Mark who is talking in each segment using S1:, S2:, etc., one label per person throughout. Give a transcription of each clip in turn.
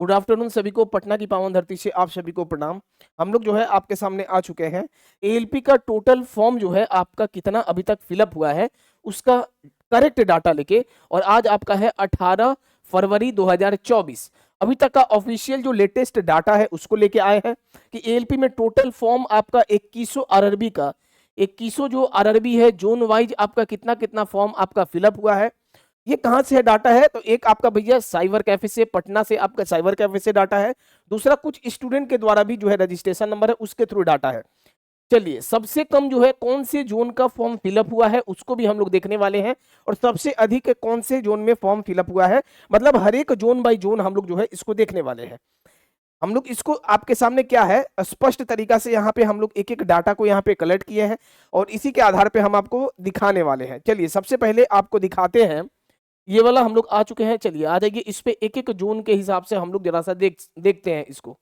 S1: Good afternoon सभी को, पटना की पावन धरती से आप सभी को प्रणाम। हम लोग जो है आपके सामने आ चुके हैं। एएलपी का टोटल फॉर्म जो है आपका कितना अभी तक फिलअप हुआ है उसका करेक्ट डाटा लेके, और आज आपका है 18 फरवरी 2024। अभी तक का ऑफिशियल जो लेटेस्ट डाटा है उसको लेके आए हैं कि एएलपी में टोटल फॉर्म आपका 2100 आरआरबी का 2100 जो आरआरबी है जोन वाइज आपका कितना कितना फॉर्म आपका फिलअप हुआ है। ये कहां से है डाटा है, तो एक आपका भैया साइबर कैफे से, पटना से आपका साइबर कैफे से डाटा है। दूसरा कुछ स्टूडेंट के द्वारा भी जो है रजिस्ट्रेशन नंबर है उसके थ्रू डाटा है। चलिए, सबसे कम जो है कौन से जोन का फॉर्म फिलअप हुआ है उसको भी हम लोग देखने वाले हैं, और सबसे अधिक कौन से जोन में फॉर्म फिलअप हुआ है, मतलब हर एक जोन बाय जोन हम लोग जो है इसको देखने वाले हैं। हम लोग इसको आपके सामने क्या है स्पष्ट तरीका से यहाँ पे हम लोग एक एक डाटा को यहाँ पे कलेक्ट किए हैं और इसी के आधार पे हम आपको दिखाने वाले हैं। चलिए, सबसे पहले आपको दिखाते हैं। ये वाला हम लोग आ चुके हैं। चलिए आ जाइए, इस पे एक एक जोन के हिसाब से हम लोग जरा सा देखते हैं इसको।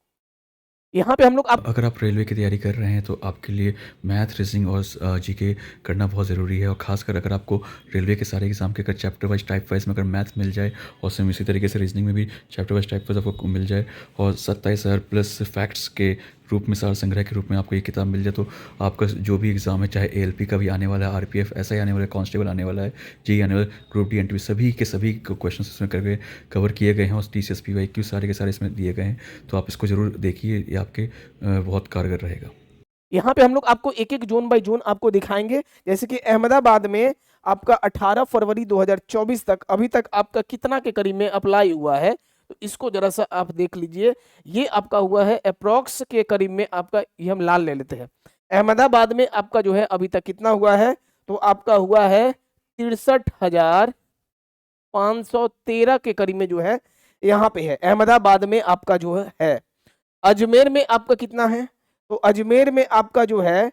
S1: यहाँ पे हम लोग आप
S2: अगर आप रेलवे की तैयारी कर रहे हैं तो आपके लिए मैथ, रीजनिंग और जीके करना बहुत ज़रूरी है। और ख़ासकर अगर आपको रेलवे के सारे एग्ज़ाम के अगर चैप्टर वाइज टाइप वाइज में अगर मैथ मिल जाए और सेम इसी तरीके से रीजनिंग में भी चैप्टर वाइज टाइप वाइज आपको मिल जाए और 27,000 प्लस फैक्ट्स के रूप में, सार संग्रह के रूप में आपको ये किताब मिल जाए, तो आपका जो भी एग्ज़ाम है, चाहे एएलपी का भी आने वाला है, आरपीएफ एसआई आने वाला है, कांस्टेबल आने वाला है, जेईई आने वाला है, ग्रुप डी एनटीपी, सभी के सभी क्वेश्चन इसमें करके कवर किए गए हैं और टीसीएसपी वाईक्यू सारे के सारे इसमें दिए गए हैं। तो आप इसको ज़रूर देखिए, ये आपके बहुत कारगर रहेगा।
S1: यहाँ पे हम लोग आपको एक एक जोन बाय जोन आपको दिखाएंगे। जैसे कि अहमदाबाद में आपका 18 फरवरी 2024 तक अभी तक आपका कितना के करीब में अप्लाई हुआ है, तो इसको जरा सा आप देख लीजिए। ये आपका हुआ है अप्रोक्स के करीब में आपका, ये हम लाल ले लेते हैं। अहमदाबाद में आपका जो है अभी तक कितना हुआ है, तो आपका हुआ है 63,513 के करीब में जो है यहाँ पे है अहमदाबाद में आपका जो है। अजमेर में आपका कितना है, तो अजमेर में आपका जो है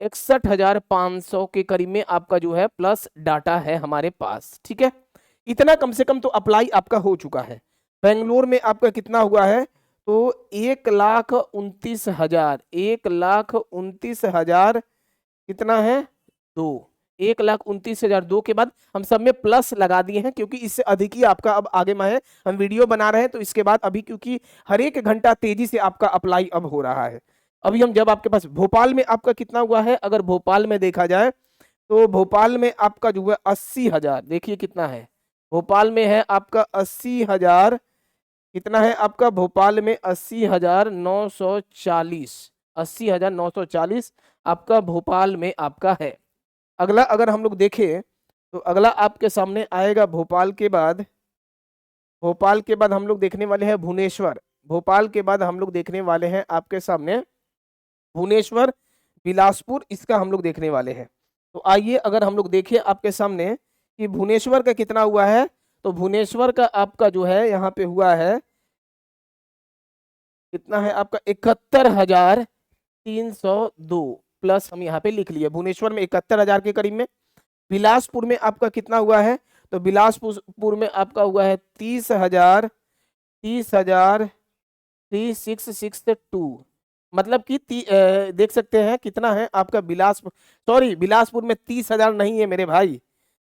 S1: 61,500 के करीब में आपका जो है प्लस डाटा है हमारे पास। ठीक है, इतना कम से कम तो अप्लाई आपका हो चुका है। बेंगलोर में आपका कितना हुआ है, तो 1,29,000, 1,29,000 कितना है, 2, 1,29,002 के बाद हम सब में प्लस लगा दिए हैं क्योंकि इससे अधिक ही आपका अब आगे में है। हम वीडियो बना रहे हैं तो इसके बाद अभी क्योंकि हर एक घंटा तेजी से आपका अप्लाई अब हो रहा है। अभी हम जब आपके पास भोपाल में आपका कितना हुआ है, अगर भोपाल में देखा जाए तो भोपाल में आपका जो है 80,000, देखिए कितना है भोपाल में है आपका 80,000। कितना है आपका भोपाल में 80,940, 80,940 आपका भोपाल में आपका है। अगला अगर हम लोग देखें तो अगला आपके सामने आएगा भोपाल के बाद, भोपाल के बाद हम लोग देखने वाले हैं भुवनेश्वर। भोपाल के बाद हम लोग देखने वाले हैं आपके सामने भुवनेश्वर, बिलासपुर, इसका हम लोग देखने वाले हैं। तो आइए अगर हम लोग देखें आपके सामने कि भुवनेश्वर का कितना हुआ है, तो भुवनेश्वर का आपका जो है यहाँ पे हुआ है कितना है आपका 71,302 प्लस हम यहाँ पे लिख लिए। भुवनेश्वर में 71,000 के करीब में। बिलासपुर में आपका कितना हुआ है, तो बिलासपुर में आपका हुआ है 30,000, 30,000 3662, मतलब कि देख सकते हैं कितना है आपका बिलासपुर। सॉरी, बिलासपुर में 30,000 नहीं है मेरे भाई,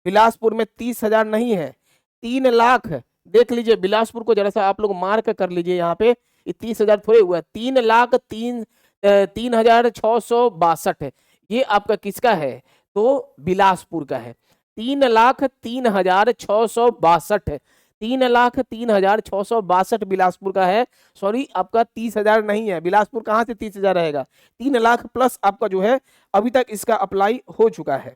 S1: बिलासपुर में 30,000 नहीं है, 3,00,000। देख लीजिए बिलासपुर को जरा सा आप लोग मार्क कर लीजिए यहाँ पे, ये 30,000 थोड़े हुआ है, 3,03,662 है। ये आपका किसका है, तो बिलासपुर का है। 3,03,662 है, 3,03,662 बिलासपुर का है। सॉरी, आपका 30,000 नहीं है, बिलासपुर कहां से 30,000 रहेगा, 3,00,000 प्लस आपका जो है अभी तक इसका अप्लाई हो चुका है।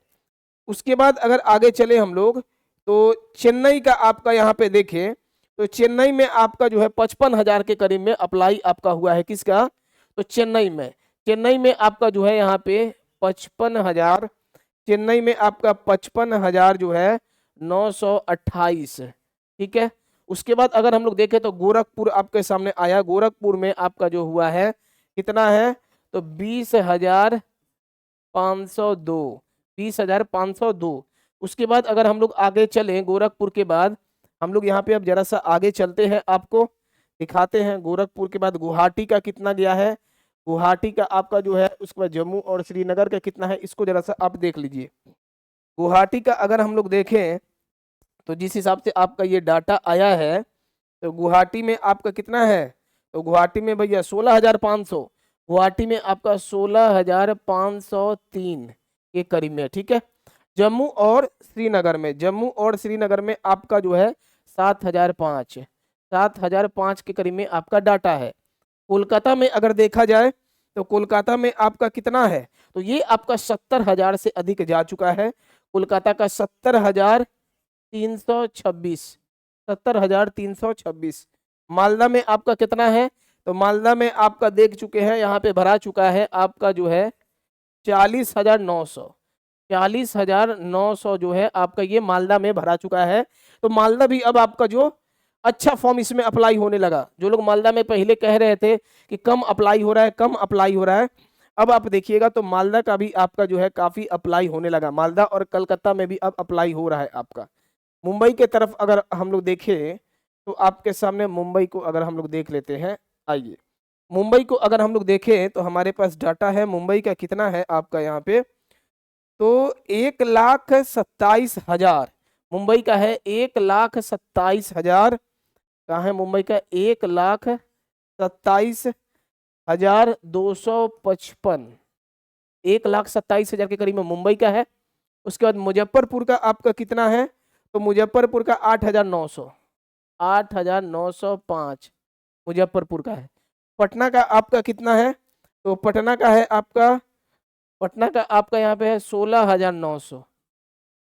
S1: उसके बाद अगर आगे चले हम लोग तो चेन्नई का आपका यहाँ पे देखें तो चेन्नई में आपका जो है 55,000 के करीब में अप्लाई आपका हुआ है। किसका, तो चेन्नई में आपका जो है यहाँ पे 55,000, चेन्नई में आपका 55,000 जो है 928। ठीक है, उसके बाद अगर हम लोग देखें तो गोरखपुर आपके सामने आया। गोरखपुर में आपका जो हुआ है कितना है, तो 20,502, 20,502। उसके बाद अगर हम लोग आगे चलें गोरखपुर के बाद, हम लोग यहाँ पे अब जरा सा आगे चलते हैं, आपको दिखाते हैं। गोरखपुर के बाद गुवाहाटी का कितना गया है, गुवाहाटी का आपका जो है, उसके बाद जम्मू और श्रीनगर का कितना है, इसको जरा सा आप देख लीजिए। गुवाहाटी का अगर हम लोग देखें तो जिस हिसाब से आपका ये डाटा आया है, तो गुवाहाटी में आपका कितना है, तो गुवाहाटी में भैया 16,500, गुवाहाटी में आपका 16,503 के करीब में, ठीक है। जम्मू और श्रीनगर में, जम्मू और श्रीनगर में आपका जो है 7,005 के करीब में आपका डाटा है। कोलकाता में अगर देखा जाए तो कोलकाता में आपका कितना है, तो ये आपका 70,000 से अधिक जा चुका है। कोलकाता का 70,326, 70,326। मालदा में आपका कितना है, तो मालदा में आपका देख चुके हैं, यहाँ पे भरा चुका है आपका जो है 40,900, 40,900 जो है आपका ये मालदा में भरा चुका है। तो मालदा भी अब आपका जो अच्छा फॉर्म इसमें अप्लाई होने लगा। जो लोग मालदा में पहले कह रहे थे कि कम अप्लाई हो रहा है, कम अप्लाई हो रहा है, अब आप देखिएगा तो मालदा का भी आपका जो है काफी अप्लाई होने लगा। मालदा और कलकत्ता में भी अब अप्लाई हो रहा है आपका। मुंबई के तरफ अगर हम लोग देखें तो आपके सामने मुंबई को अगर हम लोग देख लेते हैं, आइए मुंबई को अगर हम लोग देखें तो हमारे पास डाटा है मुंबई का कितना है आपका यहाँ पे, तो 1,27,000 मुंबई का है, 1,27,000 कहाँ है मुंबई का, 1,27,255, 1,27,000 के करीब में मुंबई का है। उसके बाद मुजफ्फरपुर का आपका कितना है, तो मुजफ्फरपुर का 8,900, 8,905 मुजफ्फरपुर का है। पटना का आपका कितना है, तो पटना का है आपका, पटना का आपका यहाँ पे है 16,900,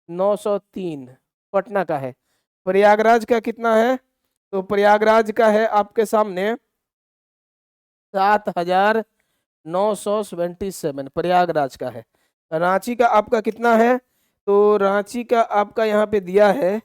S1: 903 पटना का है। प्रयागराज का कितना है, तो प्रयागराज का है आपके सामने 7,977 प्रयागराज का है। रांची का आपका कितना है, तो रांची का आपका यहाँ पे दिया है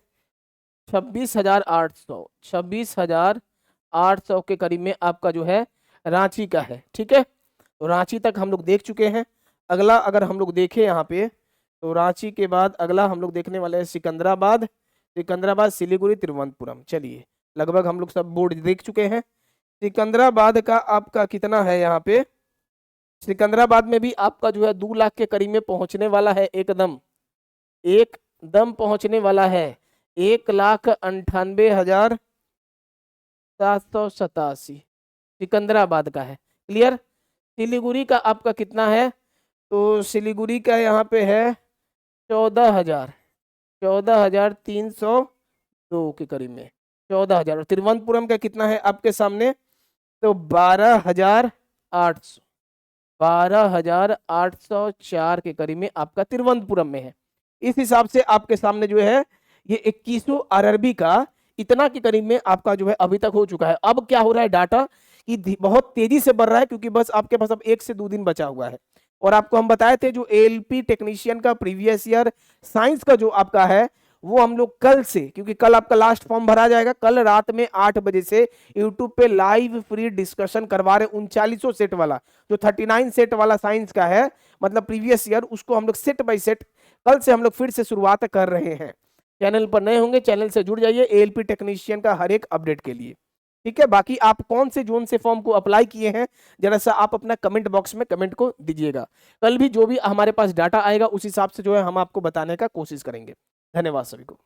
S1: 26,800, 26,800 के करीब में आपका जो है रांची का है, ठीक है। तो रांची तक हम लोग देख चुके हैं। अगला अगर हम लोग देखें यहाँ पे, तो रांची के बाद अगला हम लोग देखने वाले हैं सिकंदराबाद, सिकंदराबाद, सिलीगुड़ी, तिरुवनंतपुरम। चलिए लगभग हम लोग सब बोर्ड देख चुके हैं। सिकंदराबाद का आपका कितना है यहाँ पे, सिकंदराबाद में भी आपका जो है 2 लाख के करीब में पहुंचने वाला है, एकदम एकदम पहुंचने वाला है। 1,98,787 सिकंदराबाद का है, क्लियर। सिलीगुड़ी का आपका कितना है, तो सिलीगुड़ी का यहाँ पे है 14,000, 14,302 के करीब में, 14,000। और तिरुवनंतपुरम का कितना है आपके सामने, तो 12,800, 12,804 के करीब में आपका तिरुवनंतपुरम में है। इस हिसाब से आपके सामने जो है ये 2100 आरआरबी का इतना के करीब में आपका जो है अभी तक हो चुका है। अब क्या हो रहा है, डाटा कि बहुत तेजी से बढ़ रहा है, क्योंकि बस आपके पास अब 1 से 2 दिन बचा हुआ है। और आपको हम बताए थे जो एएलपी टेक्नीशियन का प्रीवियस ईयर साइंस का जो आपका है वो हम लोग कल से, क्योंकि कल आपका लास्ट फॉर्म भरा जाएगा, कल रात में 8 बजे से यूट्यूब पे लाइव फ्री डिस्कशन करवा रहे 3900 सेट वाला, जो 39 सेट वाला साइंस का है, मतलब प्रीवियस ईयर, उसको हम लोग सेट बाय सेट कल से हम लोग फिर से शुरुआत कर रहे हैं। चैनल पर नए होंगे चैनल से जुड़ जाइए एएलपी टेक्नीशियन का हर एक अपडेट के लिए, ठीक है। बाकी आप कौन से जोन से फॉर्म को अप्लाई किए हैं जरा सा आप अपना कमेंट बॉक्स में कमेंट को दीजिएगा। कल भी जो भी हमारे पास डाटा आएगा उस हिसाब से जो है हम आपको बताने का कोशिश करेंगे। धन्यवाद सभी को।